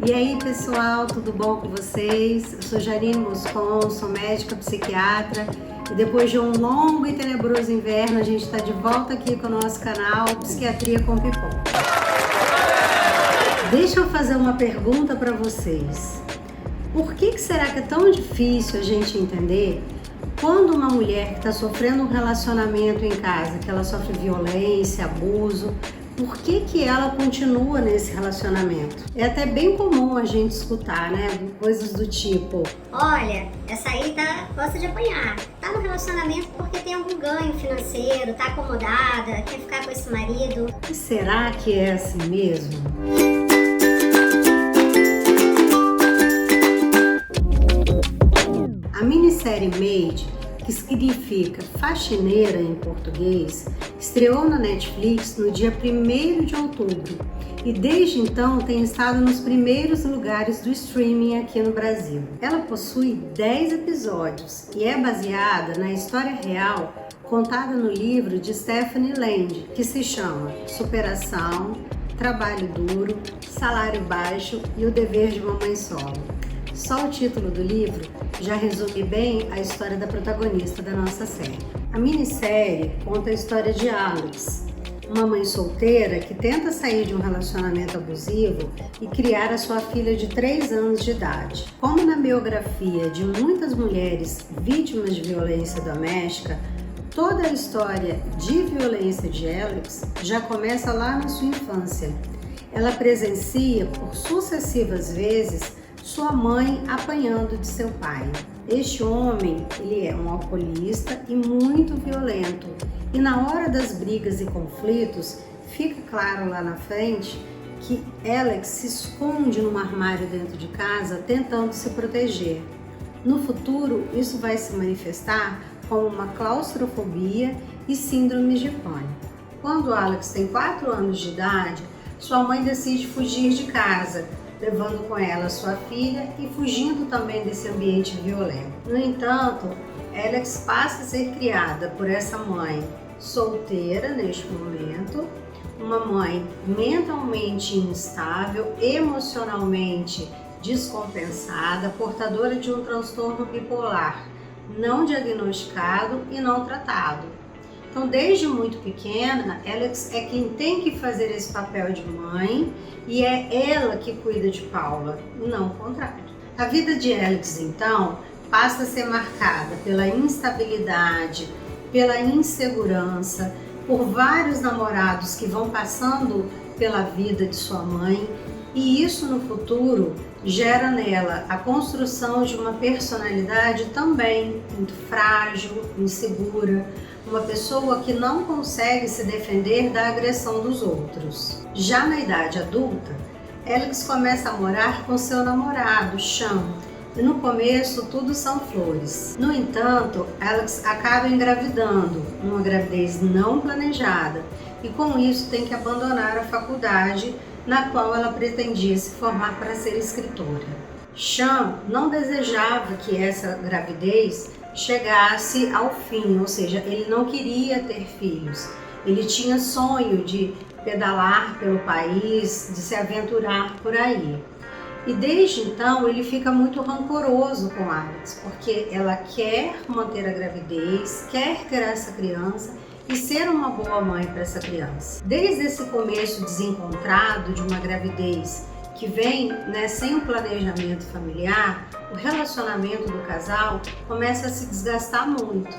E aí pessoal, tudo bom com vocês? Eu sou Janine Moscon, sou médica psiquiatra e depois de um longo e tenebroso inverno a gente está de volta aqui com o nosso canal Psiquiatria com Pipom. Deixa eu fazer uma pergunta para vocês. Por que será que é tão difícil a gente entender quando uma mulher que está sofrendo um relacionamento em casa, que ela sofre violência, abuso, por que ela continua nesse relacionamento? É até bem comum a gente escutar, né? Coisas do tipo: olha, essa aí gosta de apanhar, tá no relacionamento porque tem algum ganho financeiro, tá acomodada, quer ficar com esse marido. E será que é assim mesmo? A minissérie Maid, que significa faxineira em português, estreou na Netflix no dia 1º de outubro e desde então tem estado nos primeiros lugares do streaming aqui no Brasil. Ela possui 10 episódios e é baseada na história real contada no livro de Stephanie Land, que se chama Superação, Trabalho Duro, Salário Baixo e o Dever de uma Mãe Solo. Só o título do livro já resume bem a história da protagonista da nossa série. A minissérie conta a história de Alex, uma mãe solteira que tenta sair de um relacionamento abusivo e criar a sua filha de 3 anos de idade. Como na biografia de muitas mulheres vítimas de violência doméstica, toda a história de violência de Alex já começa lá na sua infância. Ela presencia por sucessivas vezes sua mãe apanhando de seu pai. Este homem, ele é um alcoolista e muito violento. E na hora das brigas e conflitos, fica claro lá na frente que Alex se esconde num armário dentro de casa tentando se proteger. No futuro, isso vai se manifestar como uma claustrofobia e síndrome de pânico. Quando Alex tem 4 anos de idade, sua mãe decide fugir de casa, levando com ela sua filha e fugindo também desse ambiente violento. No entanto, Alex passa a ser criada por essa mãe solteira neste momento, uma mãe mentalmente instável, emocionalmente descompensada, portadora de um transtorno bipolar não diagnosticado e não tratado. Então, desde muito pequena, Alex é quem tem que fazer esse papel de mãe e é ela que cuida de Paula, não o contrário. A vida de Alex, então, passa a ser marcada pela instabilidade, pela insegurança, por vários namorados que vão passando pela vida de sua mãe, e isso no futuro gera nela a construção de uma personalidade também muito frágil, insegura, uma pessoa que não consegue se defender da agressão dos outros. Já na idade adulta, Alex começa a morar com seu namorado, Sean, e no começo tudo são flores. No entanto, Alex acaba engravidando, uma gravidez não planejada, e com isso tem que abandonar a faculdade na qual ela pretendia se formar para ser escritora. Sean não desejava que essa gravidez chegasse ao fim, ou seja, ele não queria ter filhos. Ele tinha sonho de pedalar pelo país, de se aventurar por aí. E desde então ele fica muito rancoroso com Alex, porque ela quer manter a gravidez, quer ter essa criança e ser uma boa mãe para essa criança. Desde esse começo desencontrado de uma gravidez que vem sem um planejamento familiar, o relacionamento do casal começa a se desgastar muito.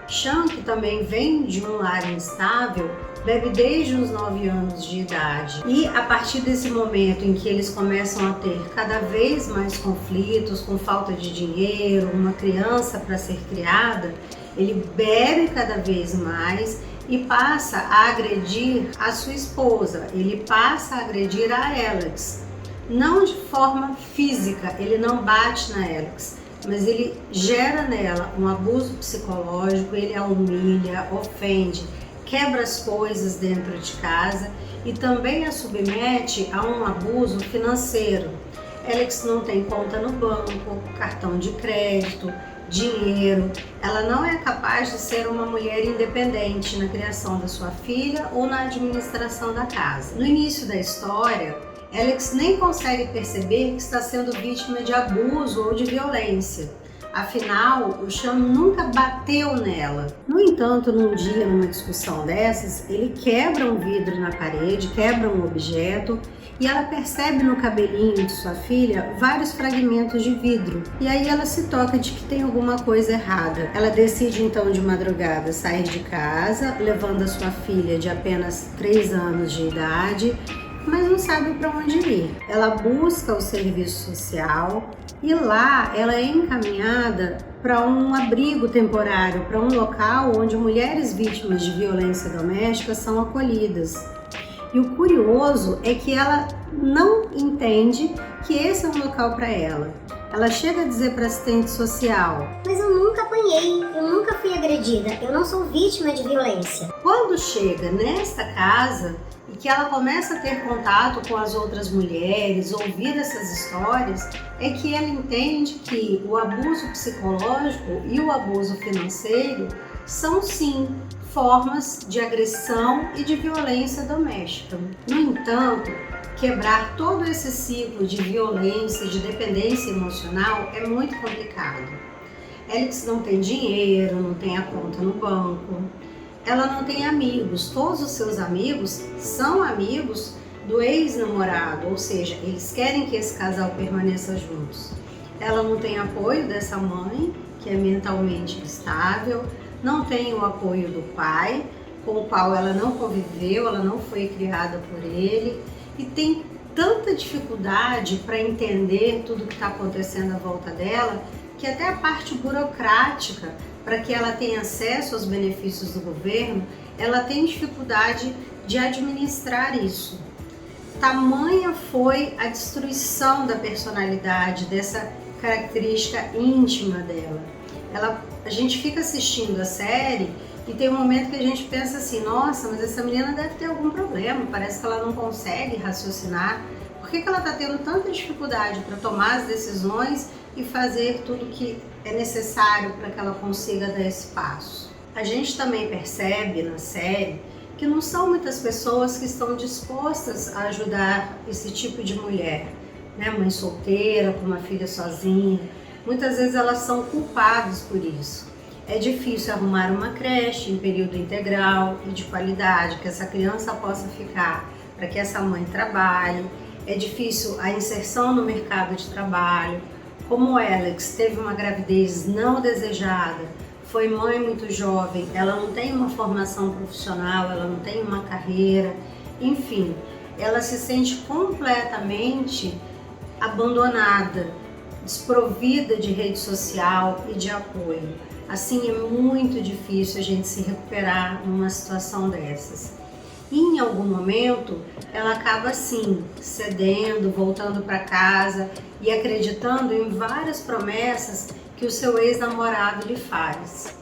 Sean, que também vem de um lar instável, bebe desde os 9 anos de idade. E a partir desse momento em que eles começam a ter cada vez mais conflitos, com falta de dinheiro, uma criança para ser criada, ele bebe cada vez mais e passa a agredir a sua esposa, ele passa a agredir a Alex. Não de forma física, ele não bate na Alex, mas ele gera nela um abuso psicológico, ele a humilha, ofende, quebra as coisas dentro de casa e também a submete a um abuso financeiro. Alex não tem conta no banco, cartão de crédito, dinheiro. Ela não é capaz de ser uma mulher independente na criação da sua filha ou na administração da casa. No início da história, Alex nem consegue perceber que está sendo vítima de abuso ou de violência. Afinal, o Sean nunca bateu nela. No entanto, num dia, numa discussão dessas, ele quebra um vidro na parede, quebra um objeto e ela percebe no cabelinho de sua filha vários fragmentos de vidro. E aí ela se toca de que tem alguma coisa errada. Ela decide então de madrugada sair de casa, levando a sua filha de apenas 3 anos de idade, mas não sabe para onde ir. Ela busca o serviço social e lá ela é encaminhada para um abrigo temporário, para um local onde mulheres vítimas de violência doméstica são acolhidas. E o curioso é que ela não entende que esse é um local para ela. Ela chega a dizer para a assistente social: mas eu nunca apanhei, eu nunca fui agredida, eu não sou vítima de violência. Quando chega nesta casa e que ela começa a ter contato com as outras mulheres, ouvir essas histórias, é que ela entende que o abuso psicológico e o abuso financeiro são sim formas de agressão e de violência doméstica. No entanto, quebrar todo esse ciclo de violência e de dependência emocional é muito complicado. Alex não tem dinheiro, não tem a conta no banco, ela não tem amigos, todos os seus amigos são amigos do ex-namorado, ou seja, eles querem que esse casal permaneça juntos. Ela não tem apoio dessa mãe, que é mentalmente instável, não tem o apoio do pai, com o qual ela não conviveu, ela não foi criada por ele, e tem tanta dificuldade para entender tudo que está acontecendo à volta dela, que até a parte burocrática, para que ela tenha acesso aos benefícios do governo, ela tem dificuldade de administrar isso. Tamanha foi a destruição da personalidade, dessa característica íntima dela. A gente fica assistindo a série e tem um momento que a gente pensa assim: nossa, mas essa menina deve ter algum problema, parece que ela não consegue raciocinar. Por que ela está tendo tanta dificuldade para tomar as decisões e fazer tudo que é necessário para que ela consiga dar esse passo? A gente também percebe na série que não são muitas pessoas que estão dispostas a ajudar esse tipo de mulher, né? Mãe solteira, com uma filha sozinha. Muitas vezes elas são culpadas por isso. É difícil arrumar uma creche em período integral e de qualidade, que essa criança possa ficar, para que essa mãe trabalhe. É difícil a inserção no mercado de trabalho. Como Alex teve uma gravidez não desejada, foi mãe muito jovem, ela não tem uma formação profissional, ela não tem uma carreira, enfim, ela se sente completamente abandonada, desprovida de rede social e de apoio. Assim, é muito difícil a gente se recuperar numa situação dessas. E em algum momento, ela acaba assim, cedendo, voltando para casa e acreditando em várias promessas que o seu ex-namorado lhe faz.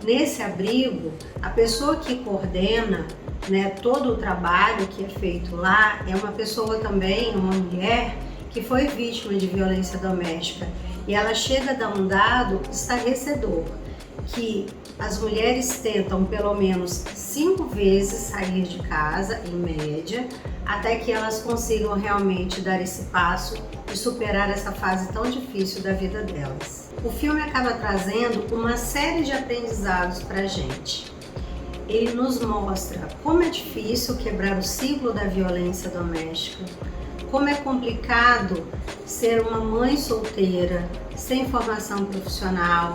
Nesse abrigo, a pessoa que coordena, né, todo o trabalho que é feito lá é uma pessoa também, uma mulher, que foi vítima de violência doméstica. E ela chega a dar um dado estarrecedor, que as mulheres tentam pelo menos 5 vezes sair de casa, em média, até que elas consigam realmente dar esse passo e superar essa fase tão difícil da vida delas. O filme acaba trazendo uma série de aprendizados pra gente. Ele nos mostra como é difícil quebrar o ciclo da violência doméstica, como é complicado ser uma mãe solteira, sem formação profissional,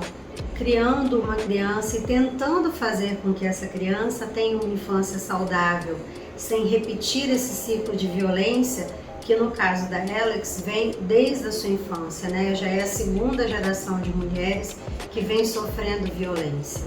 criando uma criança e tentando fazer com que essa criança tenha uma infância saudável, sem repetir esse ciclo de violência que no caso da Alex vem desde a sua infância, né? Já é a 2ª geração de mulheres que vem sofrendo violência.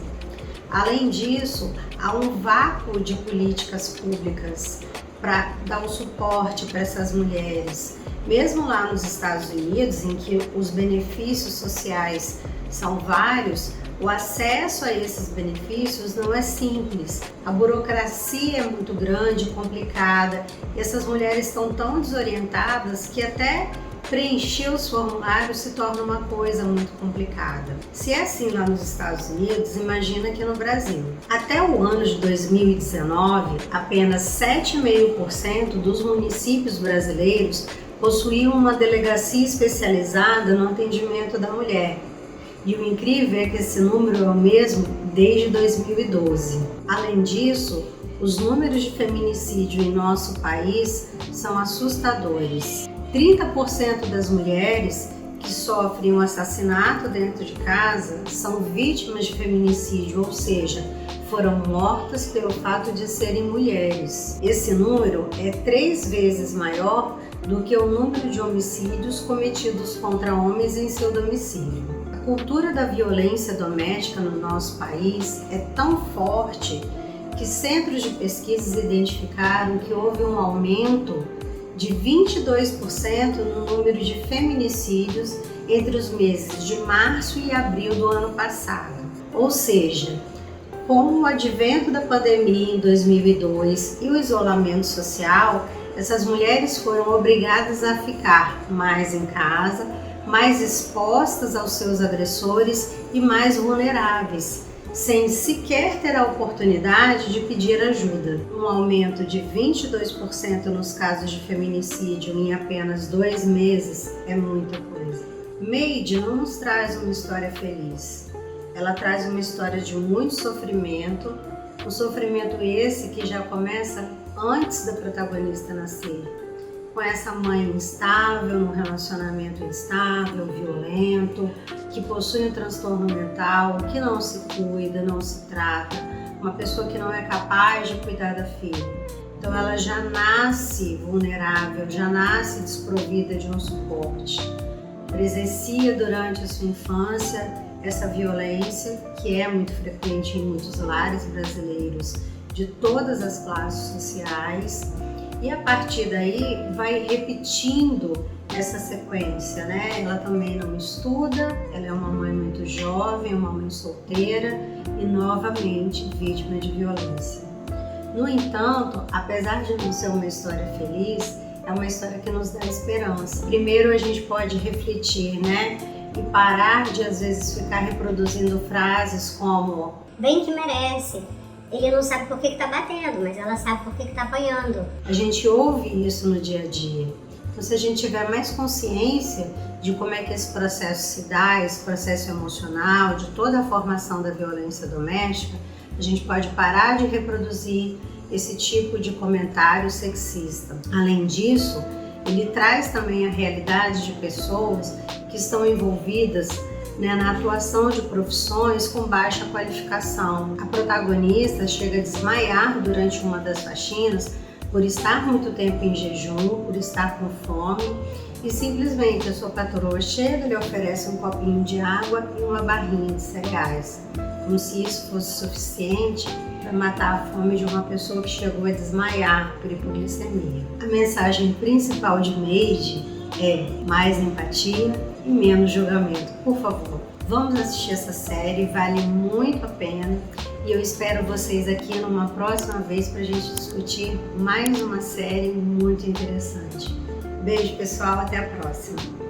Além disso, há um vácuo de políticas públicas para dar um suporte para essas mulheres. Mesmo lá nos Estados Unidos, em que os benefícios sociais são vários, o acesso a esses benefícios não é simples. A burocracia é muito grande, complicada, e essas mulheres estão tão desorientadas que até preencher os formulários se torna uma coisa muito complicada. Se é assim lá nos Estados Unidos, imagina aqui no Brasil. Até o ano de 2019, apenas 7,5% dos municípios brasileiros possuíam uma delegacia especializada no atendimento da mulher. E o incrível é que esse número é o mesmo desde 2012. Além disso, os números de feminicídio em nosso país são assustadores. 30% das mulheres que sofrem um assassinato dentro de casa são vítimas de feminicídio, ou seja, foram mortas pelo fato de serem mulheres. Esse número é 3 vezes maior do que o número de homicídios cometidos contra homens em seu domicílio. A cultura da violência doméstica no nosso país é tão forte que centros de pesquisas identificaram que houve um aumento de 22% no número de feminicídios entre os meses de março e abril do ano passado. Ou seja, com o advento da pandemia em 2002 e o isolamento social, essas mulheres foram obrigadas a ficar mais em casa, mais expostas aos seus agressores e mais vulneráveis, sem sequer ter a oportunidade de pedir ajuda. Um aumento de 22% nos casos de feminicídio em apenas 2 meses é muita coisa. Made não nos traz uma história feliz. Ela traz uma história de muito sofrimento, um sofrimento esse que já começa antes da protagonista nascer. Com essa mãe instável, num relacionamento instável, violento, que possui um transtorno mental, que não se cuida, não se trata, uma pessoa que não é capaz de cuidar da filha. Então ela já nasce vulnerável, já nasce desprovida de um suporte. Presencia durante a sua infância essa violência, que é muito frequente em muitos lares brasileiros, de todas as classes sociais. E a partir daí vai repetindo essa sequência, né? Ela também não estuda, ela é uma mãe muito jovem, uma mãe solteira e novamente vítima de violência. No entanto, apesar de não ser uma história feliz, é uma história que nos dá esperança. Primeiro a gente pode refletir, né? E parar de às vezes ficar reproduzindo frases como bem que merece. Ele não sabe por que tá batendo, mas ela sabe por que tá apanhando. A gente ouve isso no dia a dia. Então, se a gente tiver mais consciência de como é que esse processo se dá, esse processo emocional, de toda a formação da violência doméstica, a gente pode parar de reproduzir esse tipo de comentário sexista. Além disso, ele traz também a realidade de pessoas que estão envolvidas na atuação de profissões com baixa qualificação. A protagonista chega a desmaiar durante uma das faxinas por estar muito tempo em jejum, por estar com fome e simplesmente a sua patroa chega e lhe oferece um copinho de água e uma barrinha de cereais, como se isso fosse suficiente para matar a fome de uma pessoa que chegou a desmaiar por hipoglicemia. A mensagem principal de Made é mais empatia e menos julgamento. Por favor, vamos assistir essa série, vale muito a pena e eu espero vocês aqui numa próxima vez para a gente discutir mais uma série muito interessante. Beijo pessoal, até a próxima!